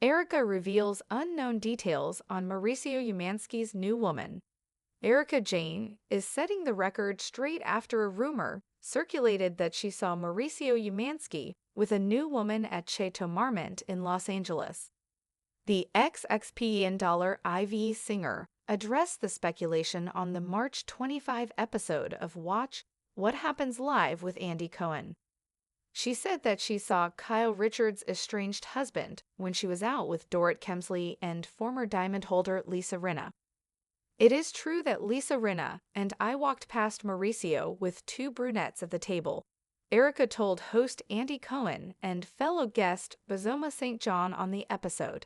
Erika reveals unknown details on Mauricio Umansky's new woman. Erika Jane is setting the record straight after a rumor circulated that she saw Mauricio Umansky with a new woman at Chateau Marmont in Los Angeles. The XXPN$ singer addressed the speculation on the March 25 episode of Watch What Happens Live with Andy Cohen. She said that she saw Kyle Richards' estranged husband when she was out with Dorrit Kemsley and former diamond holder Lisa Rinna. It is true that Lisa Rinna and I walked past Mauricio with two brunettes at the table, Erika told host Andy Cohen and fellow guest Bazoma St. John on the episode.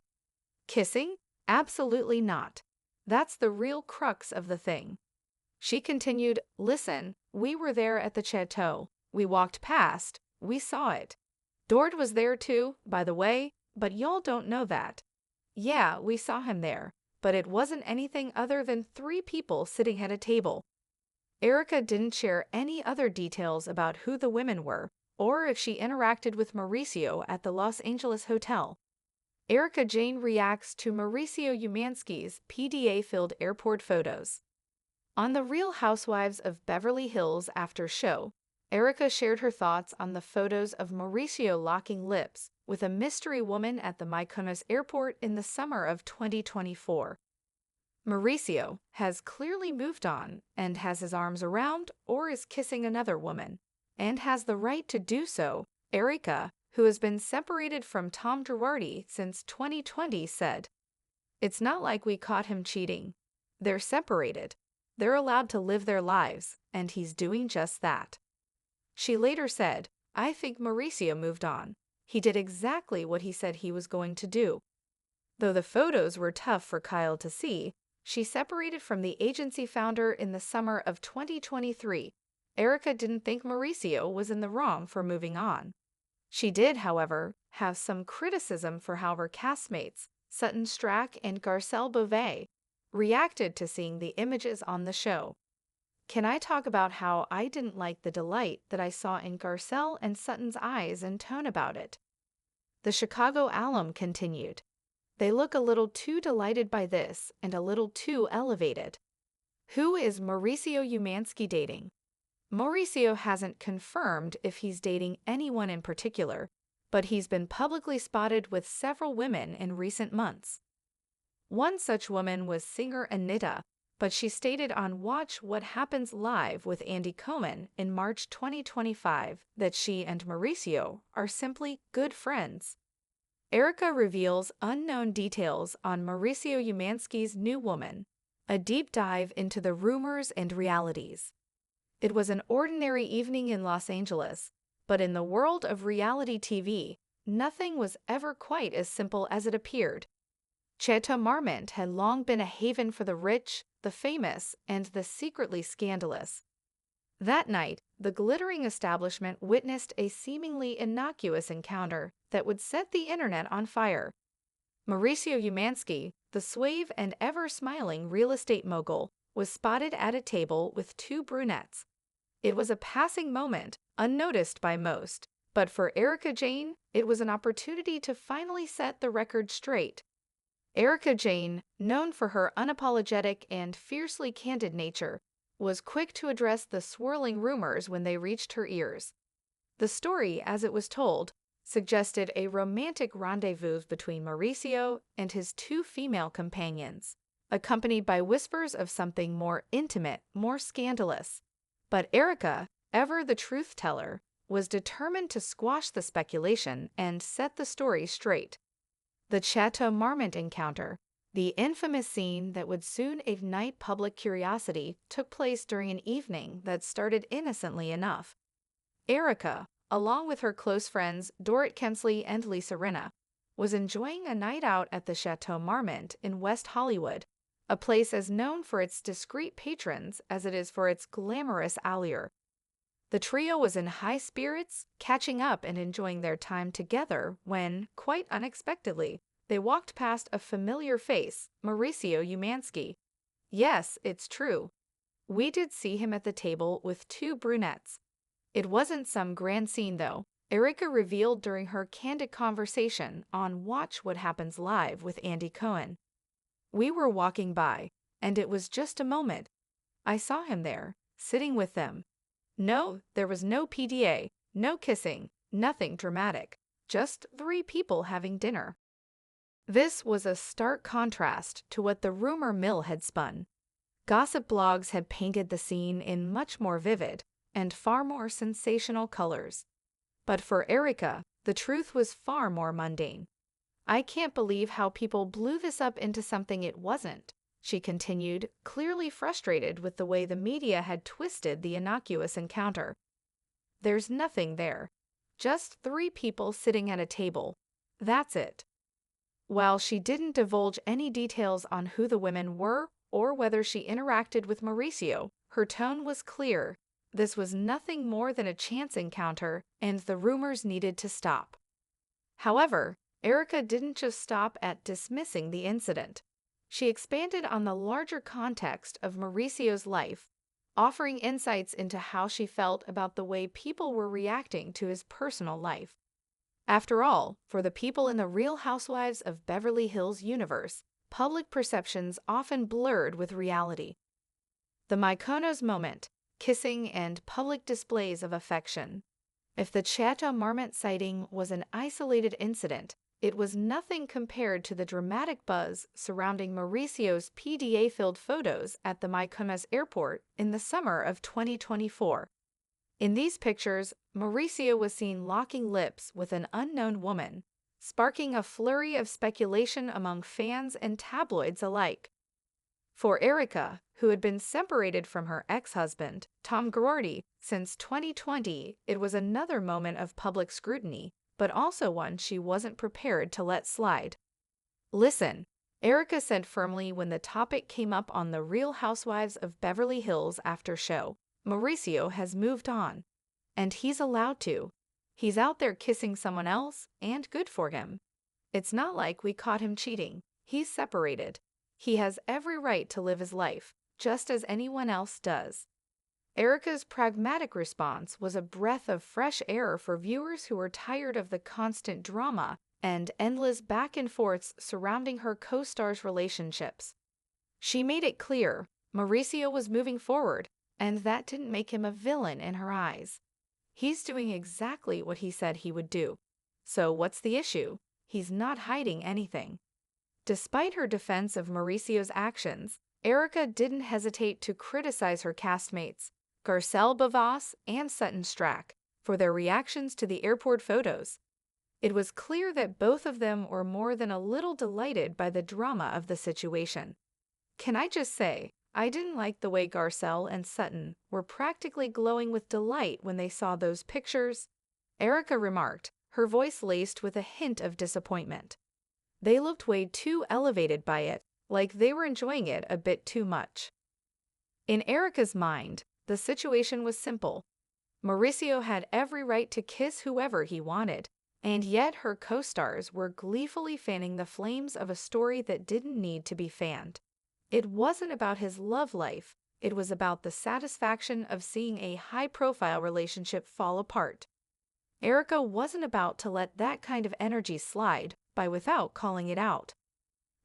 Kissing? Absolutely not. That's the real crux of the thing. She continued, listen, we were there at the chateau. We walked past. We saw it. Dorrit was there too, by the way, but y'all don't know that. Yeah, we saw him there, but it wasn't anything other than three people sitting at a table. Erika didn't share any other details about who the women were, or if she interacted with Mauricio at the Los Angeles hotel. Erika Jane reacts to Mauricio Umansky's PDA-filled airport photos. On The Real Housewives of Beverly Hills after show, Erika shared her thoughts on the photos of Mauricio locking lips with a mystery woman at the Mykonos airport in the summer of 2024. Mauricio has clearly moved on and has his arms around or is kissing another woman, and has the right to do so, Erika, who has been separated from Tom Girardi since 2020, said. It's not like we caught him cheating. They're separated. They're allowed to live their lives, and he's doing just that. She later said, I think Mauricio moved on. He did exactly what he said he was going to do. Though the photos were tough for Kyle to see, she separated from the agency founder in the summer of 2023. Erika didn't think Mauricio was in the wrong for moving on. She did, however, have some criticism for how her castmates, Sutton Strack and Garcelle Beauvais, reacted to seeing the images on the show. Can I talk about how I didn't like the delight that I saw in Garcelle and Sutton's eyes and tone about it? The Chicago alum continued. They look a little too delighted by this and a little too elevated. Who is Mauricio Umansky dating? Mauricio hasn't confirmed if he's dating anyone in particular, but he's been publicly spotted with several women in recent months. One such woman was singer Anita, but she stated on Watch What Happens Live with Andy Cohen in March 2025 that she and Mauricio are simply good friends. Erika reveals unknown details on Mauricio Umansky's new woman, a deep dive into the rumors and realities. It was an ordinary evening in Los Angeles, but in the world of reality TV, nothing was ever quite as simple as it appeared. Chateau Marmont had long been a haven for the rich, the famous, and the secretly scandalous. That night, the glittering establishment witnessed a seemingly innocuous encounter that would set the internet on fire. Mauricio Umansky, the suave and ever-smiling real estate mogul, was spotted at a table with two brunettes. It was a passing moment, unnoticed by most, but for Erika Jane, it was an opportunity to finally set the record straight. Erika Jane, known for her unapologetic and fiercely candid nature, was quick to address the swirling rumors when they reached her ears. The story, as it was told, suggested a romantic rendezvous between Mauricio and his two female companions, accompanied by whispers of something more intimate, more scandalous. But Erika, ever the truth-teller, was determined to squash the speculation and set the story straight. The Chateau Marmont encounter, the infamous scene that would soon ignite public curiosity, took place during an evening that started innocently enough. Erika, along with her close friends Dorrit Kemsley and Lisa Rinna, was enjoying a night out at the Chateau Marmont in West Hollywood, a place as known for its discreet patrons as it is for its glamorous allure. The trio was in high spirits, catching up and enjoying their time together when, quite unexpectedly, they walked past a familiar face, Mauricio Umansky. Yes, it's true. We did see him at the table with two brunettes. It wasn't some grand scene, though. Erika revealed during her candid conversation on Watch What Happens Live with Andy Cohen. "We were walking by, and it was just a moment. I saw him there, sitting with them. No, there was no PDA, no kissing, nothing dramatic, just three people having dinner." This was a stark contrast to what the rumor mill had spun. Gossip blogs had painted the scene in much more vivid and far more sensational colors. But for Erika, the truth was far more mundane. "I can't believe how people blew this up into something it wasn't," she continued, clearly frustrated with the way the media had twisted the innocuous encounter. "There's nothing there. Just three people sitting at a table. That's it." While she didn't divulge any details on who the women were or whether she interacted with Mauricio, her tone was clear. This was nothing more than a chance encounter, and the rumors needed to stop. However, Erika didn't just stop at dismissing the incident. She expanded on the larger context of Mauricio's life, offering insights into how she felt about the way people were reacting to his personal life. After all, for the people in the Real Housewives of Beverly Hills universe, public perceptions often blurred with reality. The Mykonos moment, kissing and public displays of affection. If the Chateau Marmont sighting was an isolated incident, it was nothing compared to the dramatic buzz surrounding Mauricio's PDA-filled photos at the Mykonos airport in the summer of 2024. In these pictures, Mauricio was seen locking lips with an unknown woman, sparking a flurry of speculation among fans and tabloids alike. For Erika, who had been separated from her ex-husband, Tom Girardi, since 2020, it was another moment of public scrutiny, but also one she wasn't prepared to let slide. "Listen," Erika said firmly when the topic came up on the Real Housewives of Beverly Hills after show. "Mauricio has moved on. And he's allowed to. He's out there kissing someone else, and good for him. It's not like we caught him cheating. He's separated. He has every right to live his life, just as anyone else does." Erika's pragmatic response was a breath of fresh air for viewers who were tired of the constant drama and endless back and forths surrounding her co-stars' relationships. She made it clear Mauricio was moving forward, and that didn't make him a villain in her eyes. He's doing exactly what he said he would do. So what's the issue? He's not hiding anything. Despite her defense of Mauricio's actions, Erika didn't hesitate to criticize her castmates, Garcelle Bavas and Sutton Strack, for their reactions to the airport photos. It was clear that both of them were more than a little delighted by the drama of the situation. "Can I just say, I didn't like the way Garcelle and Sutton were practically glowing with delight when they saw those pictures," Erika remarked, her voice laced with a hint of disappointment. "They looked way too elevated by it, like they were enjoying it a bit too much." In Erika's mind, the situation was simple. Mauricio had every right to kiss whoever he wanted, and yet her co-stars were gleefully fanning the flames of a story that didn't need to be fanned. It wasn't about his love life, it was about the satisfaction of seeing a high-profile relationship fall apart. Erika wasn't about to let that kind of energy slide without calling it out.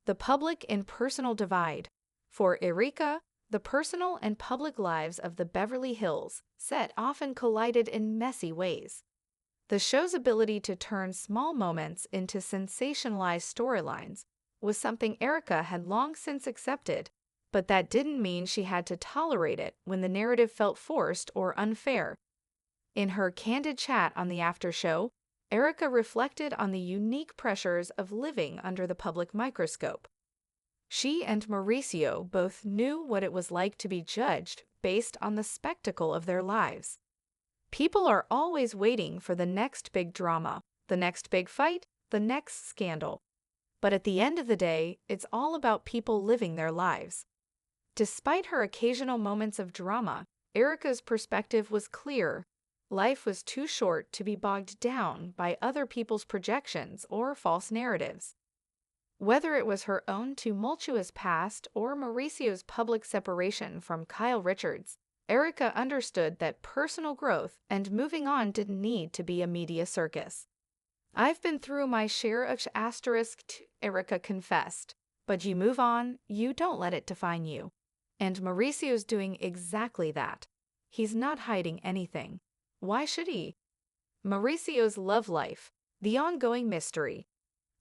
The public and personal divide. For Erika, the personal and public lives of the Beverly Hills set often collided in messy ways. The show's ability to turn small moments into sensationalized storylines was something Erika had long since accepted, but that didn't mean she had to tolerate it when the narrative felt forced or unfair. In her candid chat on the after show, Erika reflected on the unique pressures of living under the public microscope. She and Mauricio both knew what it was like to be judged based on the spectacle of their lives. People are always waiting for the next big drama, the next big fight, the next scandal. But at the end of the day, it's all about people living their lives. Despite her occasional moments of drama, Erika's perspective was clear. Life was too short to be bogged down by other people's projections or false narratives. Whether it was her own tumultuous past or Mauricio's public separation from Kyle Richards, Erika understood that personal growth and moving on didn't need to be a media circus. "I've been through my share of asterisk," Erika confessed. "But you move on, you don't let it define you." And Mauricio's doing exactly that. He's not hiding anything. Why should he? Mauricio's love life, the ongoing mystery.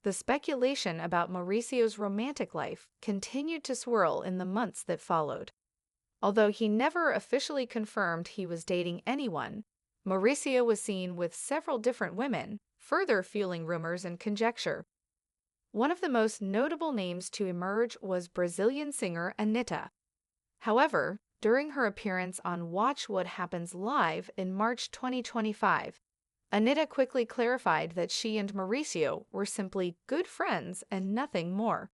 The speculation about Mauricio's romantic life continued to swirl in the months that followed. Although he never officially confirmed he was dating anyone, Mauricio was seen with several different women, further fueling rumors and conjecture. One of the most notable names to emerge was Brazilian singer Anitta. However, during her appearance on Watch What Happens Live in March 2025, Anitta quickly clarified that she and Mauricio were simply good friends and nothing more.